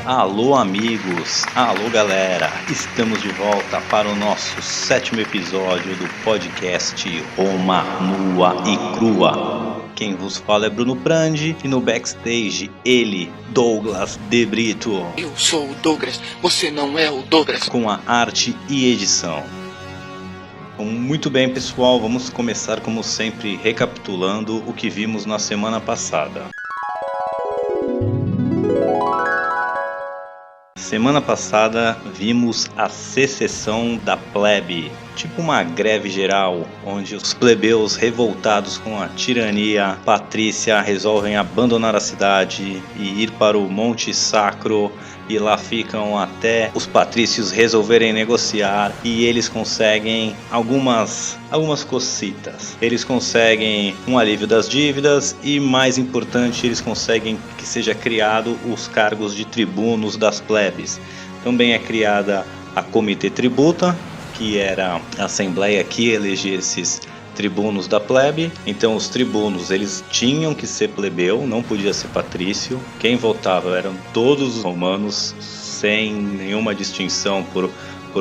Alô amigos, alô galera, estamos de volta para o nosso 7º episódio do podcast Roma Nua e Crua. Quem vos fala é Bruno Prandi e no backstage ele, Douglas De Brito. Eu sou o Douglas, você não é o Douglas. Com a arte e edição. Muito bem pessoal, vamos começar como sempre recapitulando o que vimos na semana passada. Semana passada vimos a secessão da plebe, tipo uma greve geral, onde os plebeus revoltados com a tirania patrícia resolvem abandonar a cidade e ir para o Monte Sacro, e lá ficam até os patrícios resolverem negociar, e eles conseguem algumas cocitas. Eles conseguem um alívio das dívidas e, mais importante, eles conseguem que seja criado os cargos de tribunos das plebes. Também é criada a Comitê Tributa, que era a assembleia que elegia esses tribunos da plebe. Então os tribunos eles tinham que ser plebeu, não podia ser patrício. Quem votava eram todos os romanos, sem nenhuma distinção por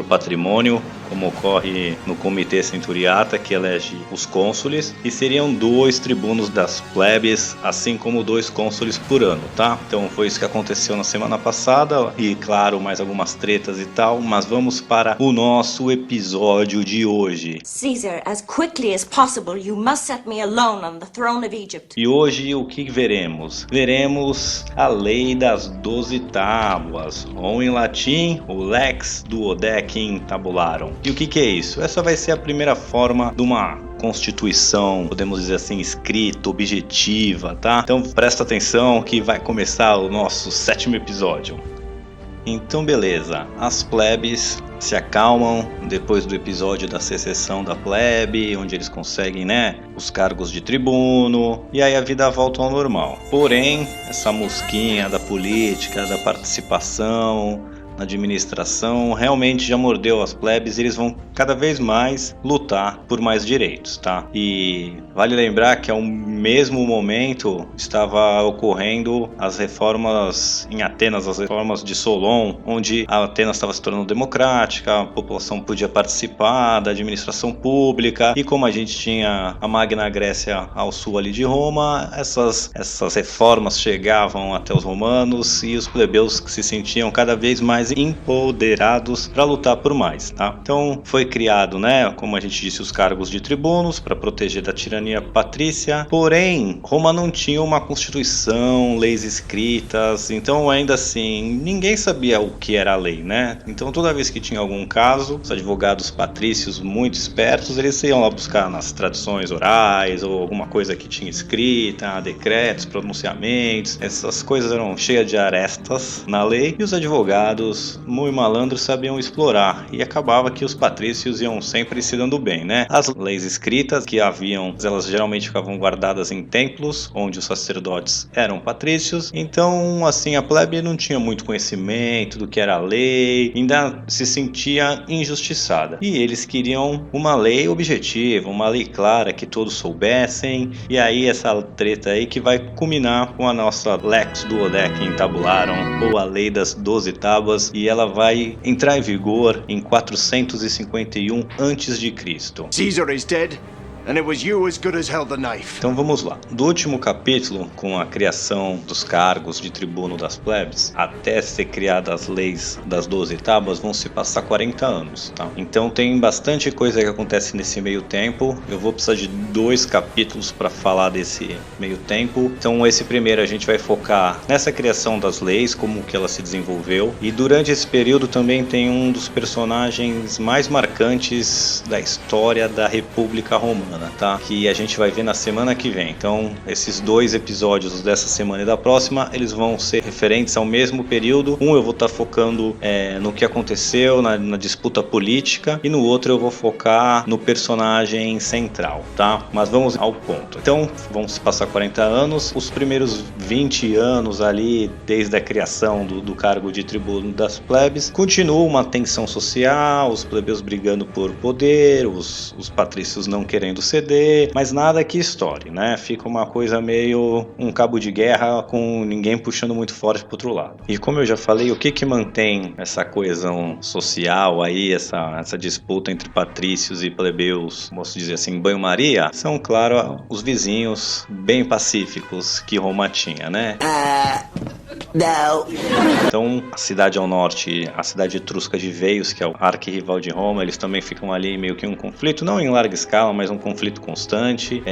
patrimônio, como ocorre no Comitê Centuriata, que elege os cônsules, e seriam 2 tribunos das plebes, assim como 2 cônsules por ano, tá? Então foi isso que aconteceu na semana passada, e claro, mais algumas tretas e tal, mas vamos para o nosso episódio de hoje. Caesar, as quickly as possible, you must set me alone on the throne of Egypt. E hoje o que veremos? Veremos a lei das 12 tábuas, ou em latim, o Lex Duodecim Tabularum. E o que é isso? Essa vai ser a primeira forma de uma constituição, podemos dizer assim, escrita, objetiva, tá? Então presta atenção que vai começar o nosso 7º episódio. Então beleza, as plebes se acalmam depois do episódio da secessão da plebe, onde eles conseguem, os cargos de tribuno, e aí a vida volta ao normal. Porém, essa mosquinha da política, da participação na administração realmente já mordeu as plebes, e eles vão cada vez mais lutar por mais direitos, tá? E vale lembrar que ao mesmo momento estava ocorrendo as reformas em Atenas, as reformas de Solon, onde a Atenas estava se tornando democrática, a população podia participar da administração pública, e como a gente tinha a Magna Grécia ao sul ali de Roma, essas reformas chegavam até os romanos, e os plebeus que se sentiam cada vez mais empoderados para lutar por mais, tá? Então foi criado, como a gente disse, os cargos de tribunos para proteger da tirania patrícia. Porém, Roma não tinha uma constituição, leis escritas, então ainda assim ninguém sabia o que era a lei, Então toda vez que tinha algum caso, os advogados patrícios muito espertos, eles iam lá buscar nas tradições orais ou alguma coisa que tinha escrita, decretos, pronunciamentos. Essas coisas eram cheias de arestas na lei, e os advogados muito malandros sabiam explorar, e acabava que os patrícios iam sempre se dando bem, As leis escritas que haviam, elas geralmente ficavam guardadas em templos, onde os sacerdotes eram patrícios. Então, assim, a plebe não tinha muito conhecimento do que era a lei, ainda se sentia injustiçada. E eles queriam uma lei objetiva, uma lei clara, que todos soubessem. E aí essa treta aí que vai culminar com a nossa Lex Duodecim Tabularum, ou a lei das 12 tábuas, e ela vai entrar em vigor em 451 a.C. Caesar is dead. And it was you as good as held the knife. Então vamos lá. Do último capítulo, com a criação dos cargos de tribuno das plebes, até ser criadas as leis das 12 tábuas, vão se passar 40 anos, tá? Então tem bastante coisa que acontece nesse meio tempo. Eu vou precisar de 2 capítulos para falar desse meio tempo. Então esse primeiro a gente vai focar nessa criação das leis, como que ela se desenvolveu. E durante esse período também tem um dos personagens mais marcantes da história da República Romana, tá? Que a gente vai ver na semana que vem. Então esses 2 episódios dessa semana e da próxima, eles vão ser referentes ao mesmo período. Um eu vou estar focando no que aconteceu na disputa política, e no outro eu vou focar no personagem central, tá? Mas vamos ao ponto. Então vão se passar 40 anos, os primeiros 20 anos ali, desde a criação do cargo de tribuno das plebes, continua uma tensão social, os plebeus brigando por poder, os patrícios não querendo ceder, mas nada que estoure, né? Fica uma coisa meio um cabo de guerra com ninguém puxando muito forte pro outro lado. E como eu já falei, o que mantém essa coesão social aí, essa disputa entre patrícios e plebeus, posso dizer assim, banho-maria, são, claro, os vizinhos bem pacíficos que Roma tinha, né? Não. Então, a cidade ao norte, a cidade etrusca de Veios, que é o arquirrival de Roma, eles também ficam ali meio que um conflito, não em larga escala, mas um conflito constante,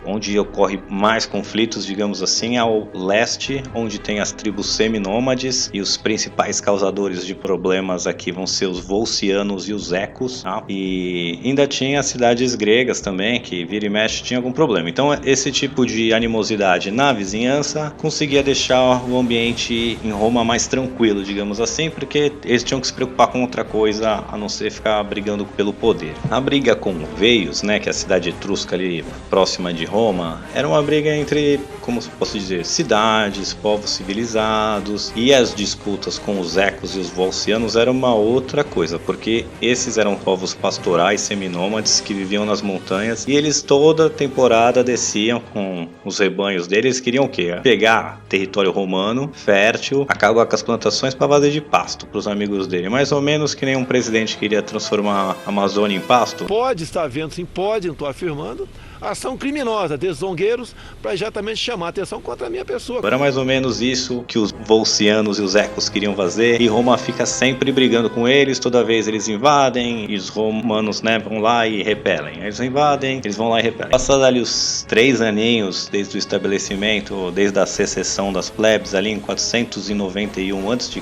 onde ocorre mais conflitos, digamos assim, ao leste, onde tem as tribos seminômades, e os principais causadores de problemas aqui vão ser os volcianos e os ecos, tá? E ainda tinha as cidades gregas também, que vira e mexe tinha algum problema. Então, esse tipo de animosidade na vizinhança conseguia deixar o ambiente em Roma mais tranquilo, digamos assim, porque eles tinham que se preocupar com outra coisa a não ser ficar brigando pelo poder. A briga com Veios, né, que é a cidade etrusca ali próxima de Roma, era uma briga entre, como posso dizer, cidades, povos civilizados, e as disputas com os ecos e os volcianos era uma outra coisa, porque esses eram povos pastorais seminômades que viviam nas montanhas, e eles toda temporada desciam com os rebanhos deles. Queriam o quê? Pegar território romano fértil, acabar com as plantações para fazer de pasto para os amigos dele. Mais ou menos que nem um presidente queria transformar a Amazônia em pasto. Pode estar vendo, sim, pode, não estou afirmando. Ação criminosa desses zongueiros para exatamente chamar a atenção contra a minha pessoa. Era mais ou menos isso que os volcianos e os ecos queriam fazer, e Roma fica sempre brigando com eles. Toda vez eles invadem e os romanos, né, vão lá e repelem. Eles invadem, eles vão lá e repelem. Passados ali os 3 aninhos desde o estabelecimento, desde a secessão das plebes ali em 491 a.C.,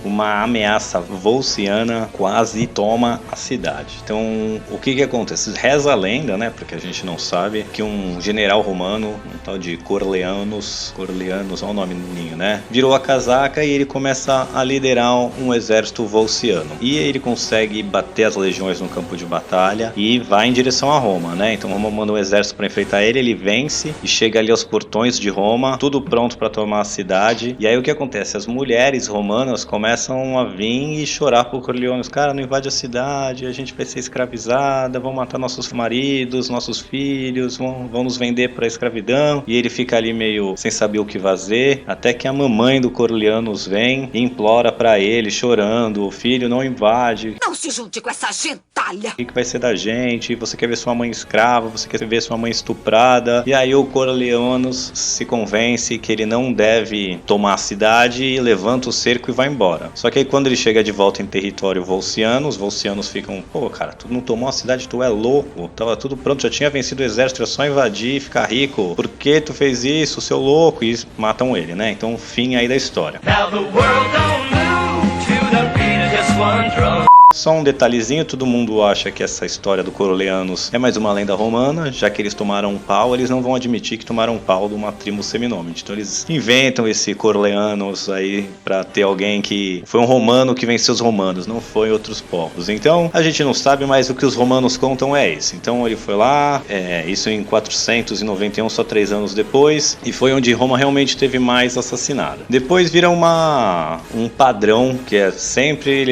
uma ameaça volciana quase toma a cidade. Então, o que acontece? Reza a lenda, né, porque a gente não sabe, que um general romano, um tal de Corleanos, olha o nome do ninho, né? Virou a casaca e ele começa a liderar um exército volciano. E ele consegue bater as legiões no campo de batalha e vai em direção a Roma, né? Então Roma manda um exército para enfrentar ele, ele vence e chega ali aos portões de Roma, tudo pronto para tomar a cidade. E aí o que acontece? As mulheres romanas começam a vir e chorar por Corleanos. Cara, não invade a cidade, a gente vai ser escravizada, vão matar nossos maridos, nossos filhos, vão nos vender para escravidão. E ele fica ali meio sem saber o que fazer, até que a mamãe do Corleanos vem e implora para ele, chorando: o filho não invade. Não se junte com essa gentalha. O que vai ser da gente? Você quer ver sua mãe escrava? Você quer ver sua mãe estuprada? E aí o Corleanos se convence que ele não deve tomar a cidade e levanta o cerco e vai embora. Só que aí quando ele chega de volta em território volciano, os volcianos ficam: pô, cara, tu não tomou a cidade, tu é louco, tava tudo pronto, já tinha vencido o exército, era só invadir e ficar rico. Por que tu fez isso, seu louco? E matam ele, né? Então, fim aí da história. Now the world don't move to the beat of just one drum. Só um detalhezinho, todo mundo acha que essa história do Corleanos é mais uma lenda romana, já que eles tomaram um pau, eles não vão admitir que tomaram um pau de uma tribo seminômade. Então eles inventam esse Corleanos aí pra ter alguém que foi um romano que venceu os romanos, não foi outros povos. Então a gente não sabe, mas o que os romanos contam é isso. Então ele foi lá, isso em 491, só 3 anos depois, e foi onde Roma realmente teve mais assassinada. Depois vira um padrão, que é sempre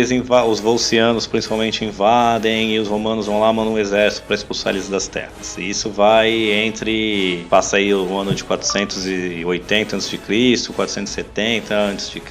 os volcianos principalmente invadem e os romanos vão lá, mandam um exército para expulsar eles das terras. E isso vai passa aí o ano de 480 a.C., 470 a.C.,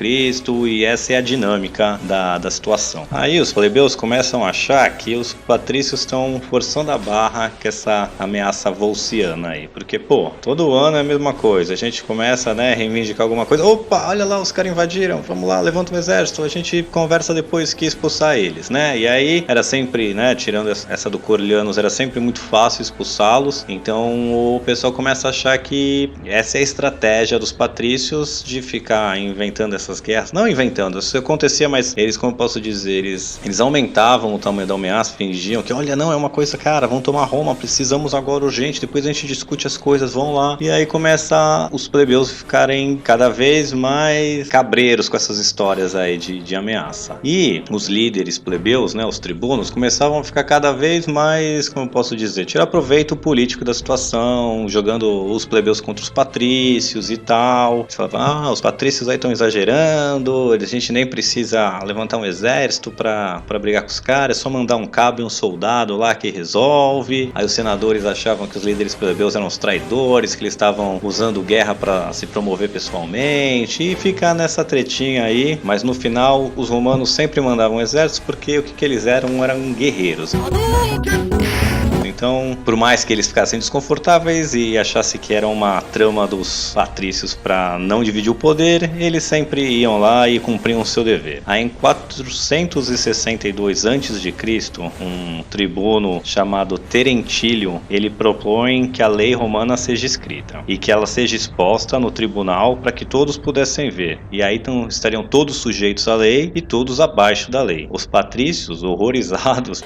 e essa é a dinâmica da situação. Aí os plebeus começam a achar que os patrícios estão forçando a barra com essa ameaça volciana aí, porque, pô, todo ano é a mesma coisa, a gente começa, né, a reivindicar alguma coisa. Opa, olha lá, os caras invadiram, vamos lá, levanta um exército, a gente conversa depois que expulsar eles, né? E aí era sempre, né, tirando essa do Corleanos, era sempre muito fácil expulsá-los. Então o pessoal começa a achar que essa é a estratégia dos patrícios de ficar inventando essas guerras. Não inventando, isso acontecia, mas eles, como eu posso dizer, eles aumentavam o tamanho da ameaça, fingiam que, olha, não, é uma coisa, cara, vão tomar Roma, precisamos agora urgente, depois a gente discute as coisas, vão lá. E aí começa os plebeus ficarem cada vez mais cabreiros com essas histórias aí de ameaça. E os líderes plebeus plebeus, né, os tribunos, começavam a ficar cada vez mais, como eu posso dizer, tirar proveito político da situação, jogando os plebeus contra os patrícios e tal. Eles falavam, os patrícios aí estão exagerando, a gente nem precisa levantar um exército pra brigar com os caras, é só mandar um cabo e um soldado lá que resolve. Aí os senadores achavam que os líderes plebeus eram os traidores, que eles estavam usando guerra pra se promover pessoalmente, e ficar nessa tretinha aí. Mas no final, os romanos sempre mandavam exércitos, porque o que eles eram guerreiros. Então, por mais que eles ficassem desconfortáveis e achassem que era uma trama dos patrícios para não dividir o poder, eles sempre iam lá e cumpriam o seu dever. Aí em 462 a.C., um tribuno chamado Terentílio, ele propõe que a lei romana seja escrita e que ela seja exposta no tribunal para que todos pudessem ver. E aí então, estariam todos sujeitos à lei e todos abaixo da lei. Os patrícios, horrorizados...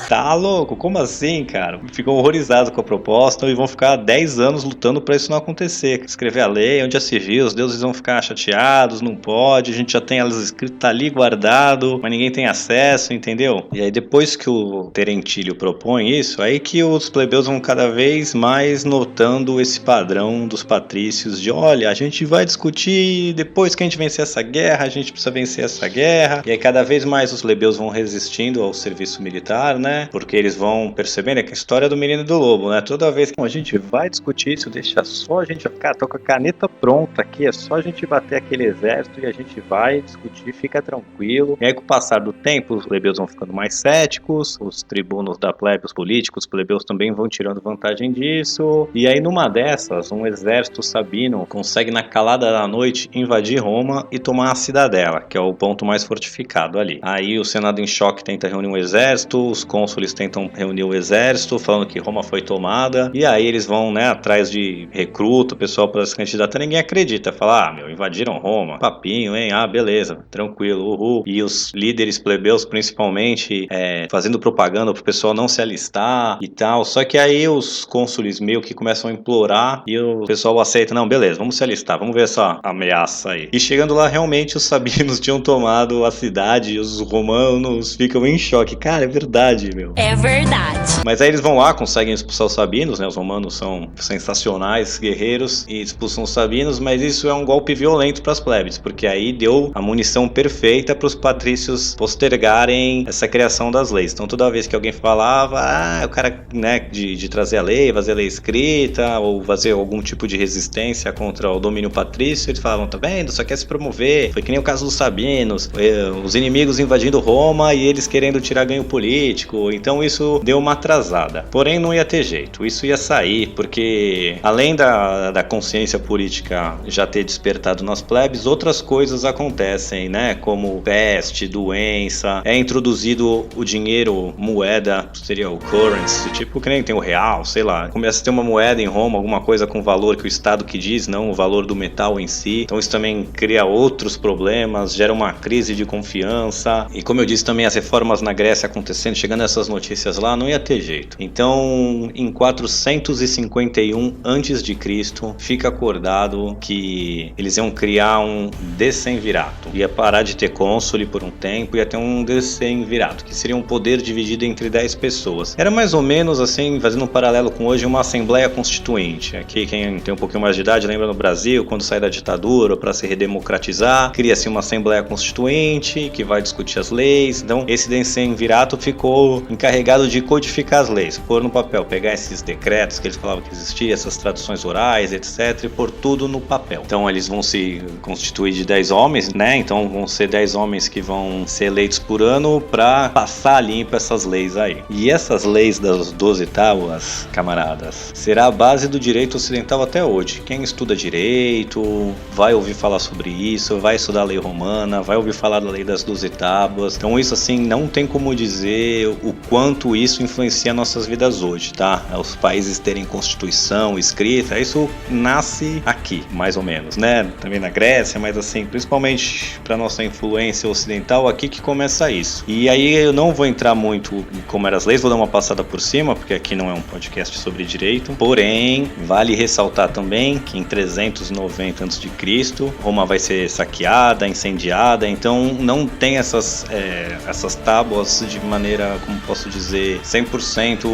Tá louco? Como assim, cara? Ficam horrorizados com a proposta e vão ficar 10 anos lutando para isso não acontecer. Escrever a lei, onde já se viu, os deuses vão ficar chateados, não pode, a gente já tem elas escritas ali guardado, mas ninguém tem acesso, entendeu? E aí depois que o Terentílio propõe isso, aí que os plebeus vão cada vez mais notando esse padrão dos patrícios de, olha, a gente vai discutir depois que a gente vencer essa guerra, a gente precisa vencer essa guerra. E aí cada vez mais os plebeus vão resistindo ao serviço militar, né? Porque eles vão percebendo que a história do menino e do lobo, né? Toda vez que a gente vai discutir isso, deixa só a gente, cara, tô com a caneta pronta aqui, é só a gente bater aquele exército e a gente vai discutir, fica tranquilo. E aí com o passar do tempo, os plebeus vão ficando mais céticos, os tribunos da plebe, os políticos, os plebeus também vão tirando vantagem disso. E aí numa dessas, um exército sabino consegue na calada da noite invadir Roma e tomar a cidadela, que é o ponto mais fortificado ali. Aí o Senado em choque tenta reunir um exército, os cônsules tentam reunir o exército, falando que Roma foi tomada, e aí eles vão, né, atrás de recruta, o pessoal para se candidatar, ninguém acredita, fala, invadiram Roma, papinho, hein, beleza, tranquilo, uhul. E os líderes plebeus, principalmente, fazendo propaganda pro pessoal não se alistar e tal, só que aí os cônsules meio que começam a implorar, e o pessoal aceita, não, beleza, vamos se alistar, vamos ver essa ameaça aí. E chegando lá, realmente, os sabinos tinham tomado a cidade, e os romanos ficam em choque, cara, é verdade, meu. É verdade. Mas aí eles vão lá, conseguem expulsar os sabinos, né? Os romanos são sensacionais guerreiros e expulsam os sabinos, mas isso é um golpe violento para as plebes, porque aí deu a munição perfeita para os patrícios postergarem essa criação das leis. Então toda vez que alguém falava, o cara, né, de trazer a lei, fazer a lei escrita ou fazer algum tipo de resistência contra o domínio patrício, eles falavam, tá vendo? Só quer se promover. Foi que nem o caso dos sabinos, os inimigos invadindo Roma e eles querendo tirar ganho político. Então isso deu uma atrasada. Porém, não ia ter jeito. Isso ia sair, porque além da consciência política já ter despertado nas plebes, outras coisas acontecem, né? Como peste, doença, é introduzido o dinheiro, moeda, seria o currency, tipo que nem tem o real, sei lá. Começa a ter uma moeda em Roma, alguma coisa com valor que o Estado que diz, não o valor do metal em si. Então isso também cria outros problemas, gera uma crise de confiança. E como eu disse também, as reformas na Grécia acontecendo, chegando essas notícias lá, não ia ter jeito. Então, em 451 a.C., fica acordado que eles iam criar um decemvirato. Ia parar de ter cônsule por um tempo, ia ter um decemvirato, que seria um poder dividido entre 10 pessoas. Era mais ou menos assim, fazendo um paralelo com hoje, uma Assembleia Constituinte. Aqui, quem tem um pouquinho mais de idade, lembra no Brasil, quando sai da ditadura, para se redemocratizar, cria-se uma Assembleia Constituinte que vai discutir as leis. Então, esse decemvirato ficou encarregado de codificar as leis, pôr no papel, pegar esses decretos que eles falavam que existia, essas traduções orais, etc, e pôr tudo no papel. Então eles vão se constituir de 10 homens, né? Então vão ser 10 homens que vão ser eleitos por ano para passar limpo essas leis aí. E essas leis das 12 tábuas, camaradas, será a base do direito ocidental até hoje. Quem estuda direito vai ouvir falar sobre isso, vai estudar a lei romana, vai ouvir falar da lei das 12 tábuas. Então isso assim, não tem como dizer o quanto isso influencia nossas vidas hoje, tá? Os países terem constituição escrita, isso nasce aqui, mais ou menos, né? Também na Grécia, mas assim, principalmente para nossa infância influência ocidental, aqui que começa isso. E aí eu não vou entrar muito em como eram as leis, vou dar uma passada por cima, porque aqui não é um podcast sobre direito. Porém, vale ressaltar também que em 390 a.C., Roma vai ser saqueada, incendiada, então não tem essas tábuas de maneira, como posso dizer, 100%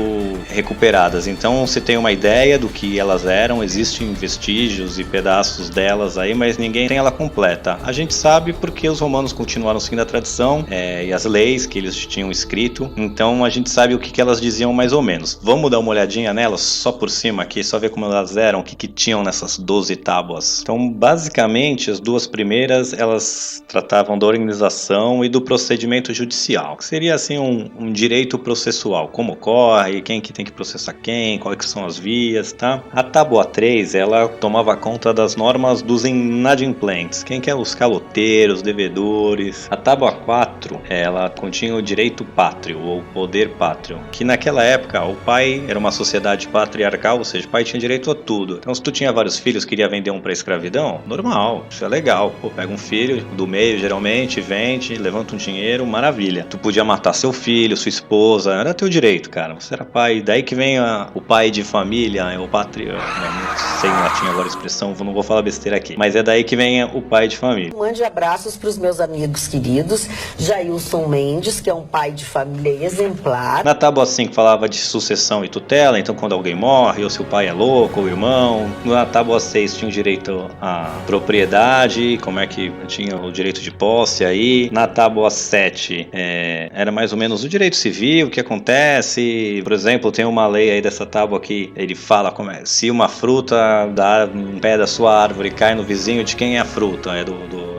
recuperadas. Então você tem uma ideia do que elas eram, existem vestígios e pedaços delas aí, mas ninguém tem ela completa. A gente sabe porque os romanos continuaram seguindo a tradição e as leis que eles tinham escrito, então a gente sabe o que elas diziam mais ou menos. Vamos dar uma olhadinha nelas só por cima aqui, só ver como elas eram, o que tinham nessas 12 tábuas. Então, basicamente, as duas primeiras, elas tratavam da organização e do procedimento judicial, que seria assim um direito processual, como ocorre, quem que tem que processar quem, quais que são as vias, tá? A tábua 3, ela tomava conta das normas dos inadimplentes, quem que é os caloteiros, devedores. A tábua 4, ela continha o direito pátrio, ou poder pátrio, que naquela época o pai era uma sociedade patriarcal, ou seja, o pai tinha direito a tudo. Então se tu tinha vários filhos, queria vender um pra escravidão, normal, isso é legal. Pô, pega um filho do meio, geralmente, vende, levanta um dinheiro, maravilha. Tu podia matar seu filho, sua esposa, era teu direito, cara. Você era pai. Daí que vem o pai de família, o pátrio, não sei em latim agora a expressão, não vou falar besteira aqui. Mas é daí que vem o pai de família. Mande abraços para os meus amigos queridos, Jailson Mendes, que é um pai de família exemplar. Na tábua 5 falava de sucessão e tutela, então quando alguém morre, ou se o pai é louco, ou o irmão. Na tábua 6 tinha o direito à propriedade, como é que tinha o direito de posse aí. Na tábua 7 era mais ou menos o direito civil, o que acontece. Por exemplo, tem uma lei aí dessa tábua que ele fala como é, se uma fruta dá um pé da sua árvore e cai no vizinho, de quem é a fruta? É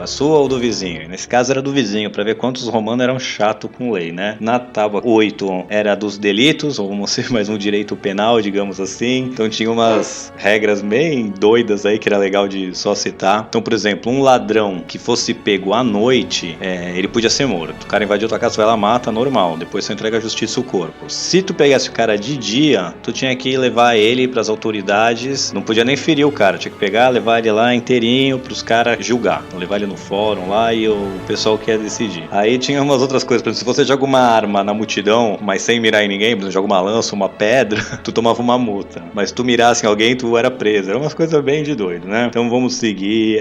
a sua ou do vizinho? Nesse caso era do vizinho, para ver quantos romanos eram chato com lei, né? Na tábua 8 era dos delitos, ou vamos ser mais um direito penal, digamos assim. Então tinha umas regras bem doidas aí que era legal de só citar. Então, por exemplo, um ladrão que fosse pego à noite, ele podia ser morto. O cara invadiu tua casa, vai lá, mata, normal. Depois você entrega à justiça o corpo. Se tu pegasse o cara de dia, tu tinha que levar ele pras autoridades. Não podia nem ferir o cara, tinha que pegar, levar ele lá inteirinho pros caras julgar. Levar ele no fórum lá e o pessoal quer decidir. Aí tinha umas outras coisas, por exemplo, se você joga uma arma na multidão, mas sem mirar em ninguém, por exemplo, joga uma lança, uma pedra, tu tomava uma multa. Mas se tu mirasse em alguém, tu era preso. Era umas coisas bem de doido, né? Então vamos seguir.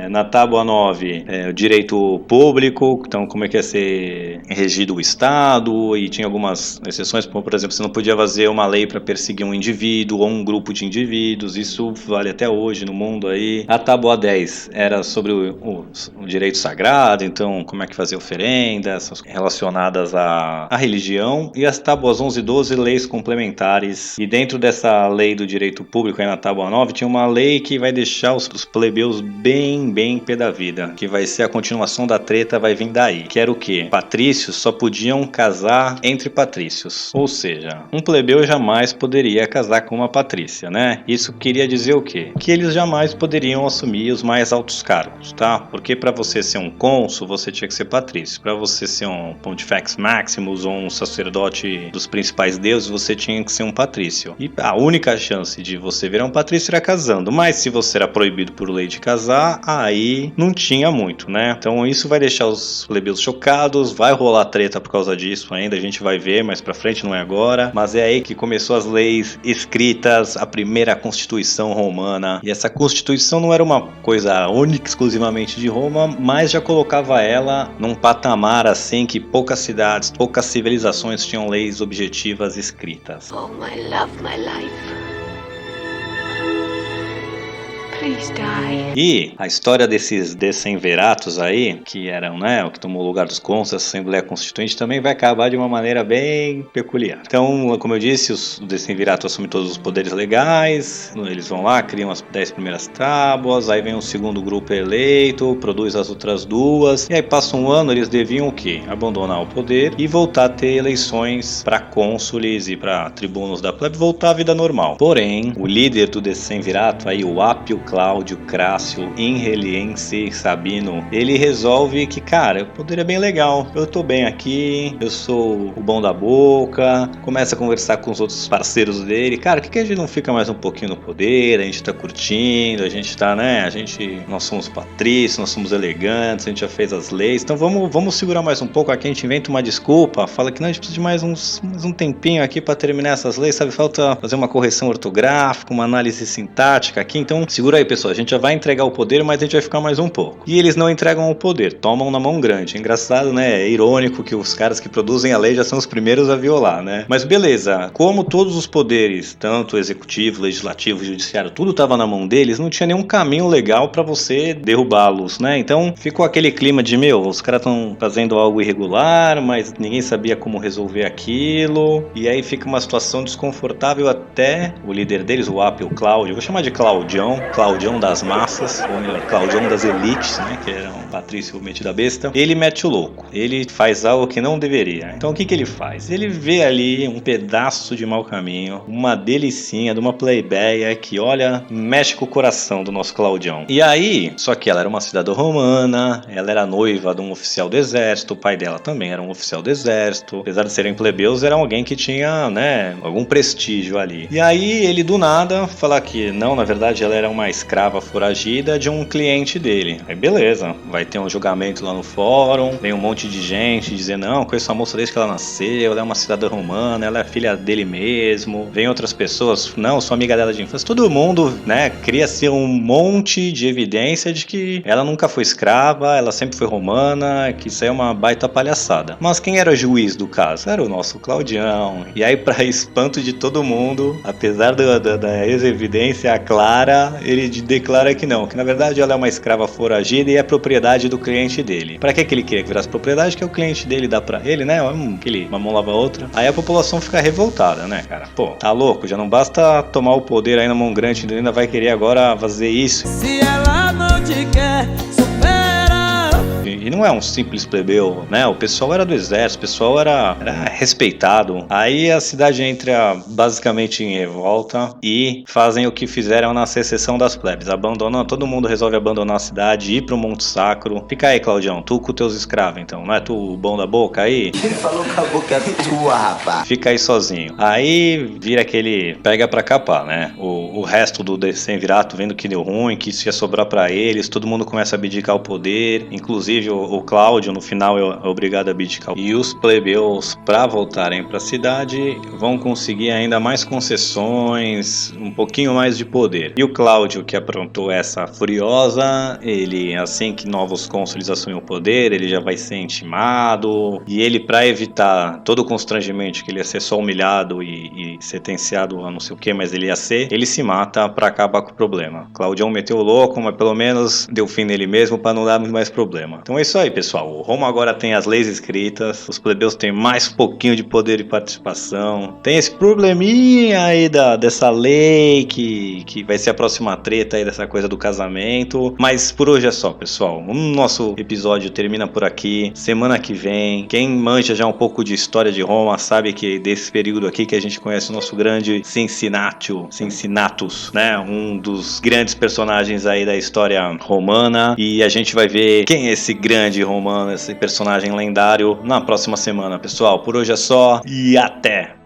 Na tábua 9, o direito público, então como é que ia ser regido o Estado, e tinha algumas exceções, como por exemplo, você não podia fazer uma lei para perseguir um indivíduo ou um grupo de indivíduos, isso vale até hoje no mundo aí. A tábua 10 era sobre o direito sagrado, então como é que fazer oferendas relacionadas à religião, e as tábuas 11 e 12, leis complementares. E dentro dessa lei do direito público aí na tábua 9 tinha uma lei que vai deixar os plebeus bem pé da vida, que vai ser a continuação da treta, vai vir daí, que era o quê? Patrícios só podiam casar entre patrícios, ou seja, um plebeu jamais poderia casar com uma patrícia, né? Isso queria dizer o quê? Que eles jamais poderiam assumir os mais altos cargos, tá? Porque para você ser um cônsul, você tinha que ser patrício. Para você ser um pontifex maximus ou um sacerdote dos principais deuses, você tinha que ser um patrício. E a única chance de você virar um patrício era casando. Mas se você era proibido por lei de casar, aí não tinha muito, né? Então isso vai deixar os plebeus chocados, vai rolar treta por causa disso ainda, a gente vai ver mais pra frente, não é agora. Mas é aí que começou as leis escritas, a primeira Constituição romana. E essa Constituição não era uma coisa única, exclusivamente de Roma, mas já colocava ela num patamar assim que poucas cidades, poucas civilizações tinham leis objetivas escritas. Oh, my love, my life. Please die. E a história desses decemviratos aí, que eram, né, o que tomou o lugar dos cônsules, a Assembleia Constituinte, também vai acabar de uma maneira bem peculiar. Então, como eu disse, os decemviratos assumem todos os poderes legais, eles vão lá, criam as 10 primeiras tábuas, aí vem um segundo grupo eleito, produz as outras duas, e aí passa um ano, eles deviam o quê? Abandonar o poder e voltar a ter eleições para cônsules e para tribunos da plebe, voltar à vida normal. Porém, o líder do decemvirato, aí, o Apio Cláudio Crácio Inheliense Sabino, ele resolve que, cara, o poder é bem legal, eu tô bem aqui, eu sou o bom da boca, começa a conversar com os outros parceiros dele, cara, por que a gente não fica mais um pouquinho no poder, a gente tá curtindo, a gente tá, né, nós somos patrícios, nós somos elegantes, a gente já fez as leis, então vamos segurar mais um pouco aqui, a gente inventa uma desculpa, fala que não, a gente precisa de mais um tempinho aqui pra terminar essas leis, sabe, falta fazer uma correção ortográfica, uma análise sintática aqui, então segura aí, pessoal, a gente já vai entregar o poder, mas a gente vai ficar mais um pouco. E eles não entregam o poder, tomam na mão grande. É engraçado, né? É irônico que os caras que produzem a lei já são os primeiros a violar, né? Mas beleza, como todos os poderes, tanto executivo, legislativo, judiciário, tudo tava na mão deles, não tinha nenhum caminho legal pra você derrubá-los, né? Então ficou aquele clima de, os caras estão fazendo algo irregular, mas ninguém sabia como resolver aquilo, e aí fica uma situação desconfortável até o líder deles, o Apio Cláudio, vou chamar de Claudião das massas, ou melhor, Claudião das elites, né, que era um patrício metido a besta, ele mete o louco, ele faz algo que não deveria. Então o que ele faz? Ele vê ali um pedaço de mau caminho, uma delicinha de uma plebeia que, olha, mexe com o coração do nosso Claudião. E aí, só que ela era uma cidadã romana, ela era noiva de um oficial do exército, o pai dela também era um oficial do exército, apesar de serem plebeus, era alguém que tinha, né, algum prestígio ali. E aí ele do nada fala que não, na verdade ela era uma escrava foragida de um cliente dele. Aí beleza, vai ter um julgamento lá no fórum, vem um monte de gente dizendo, não, conheço a moça desde que ela nasceu, ela é uma cidadã romana, ela é filha dele mesmo. Vem outras pessoas, não, sou amiga dela de infância. Todo mundo, né, cria-se um monte de evidência de que ela nunca foi escrava, ela sempre foi romana, que isso aí é uma baita palhaçada. Mas quem era o juiz do caso? Era o nosso Claudião. E aí, para espanto de todo mundo, apesar da evidência clara, ele declara que não, que na verdade ela é uma escrava foragida e é propriedade do cliente dele. Pra que ele queria que virasse propriedade? Que o cliente dele dá pra ele, né? Uma mão lava a outra. Aí a população fica revoltada, né, cara? Pô, tá louco? Já não basta tomar o poder aí na mão grande, ainda vai querer agora fazer isso. Se ela não te quer, e não é um simples plebeu, né? O pessoal era do exército, o pessoal era respeitado. Aí a cidade entra basicamente em revolta e fazem o que fizeram na secessão das plebes. Abandonam, todo mundo resolve abandonar a cidade, ir pro Monte Sacro. Fica aí, Claudião, tu com teus escravos, então. Não é tu o bom da boca aí? Ele falou que a boca é tua, rapaz. Fica aí sozinho. Aí vira aquele pega pra capar, né? O resto do Decemvirato vendo que deu ruim, que isso ia sobrar pra eles, todo mundo começa a abdicar o poder, inclusive o Cláudio no final é obrigado a abdicar. E os plebeus, para voltarem para a cidade, vão conseguir ainda mais concessões, um pouquinho mais de poder. E o Cláudio, que aprontou essa furiosa, ele, assim que novos cônsules assumem o poder, ele já vai ser intimado, e ele, para evitar todo o constrangimento que ele ia ser só humilhado e sentenciado a não sei o que, mas ele ia ser, ele se mata para acabar com o problema. Claudião meteu o louco, mas pelo menos deu fim nele mesmo para não dar mais problema. Então é isso aí, pessoal. O Roma agora tem as leis escritas, os plebeus têm mais pouquinho de poder e participação. Tem esse probleminha aí dessa lei que vai ser a próxima treta aí dessa coisa do casamento. Mas por hoje é só, pessoal. O nosso episódio termina por aqui. Semana que vem, quem manja já um pouco de história de Roma sabe que desse período aqui que a gente conhece o nosso grande Cincinnatus, né? Um dos grandes personagens aí da história romana. E a gente vai ver quem é esse grande romano, esse personagem lendário na próxima semana, pessoal. Por hoje é só e até!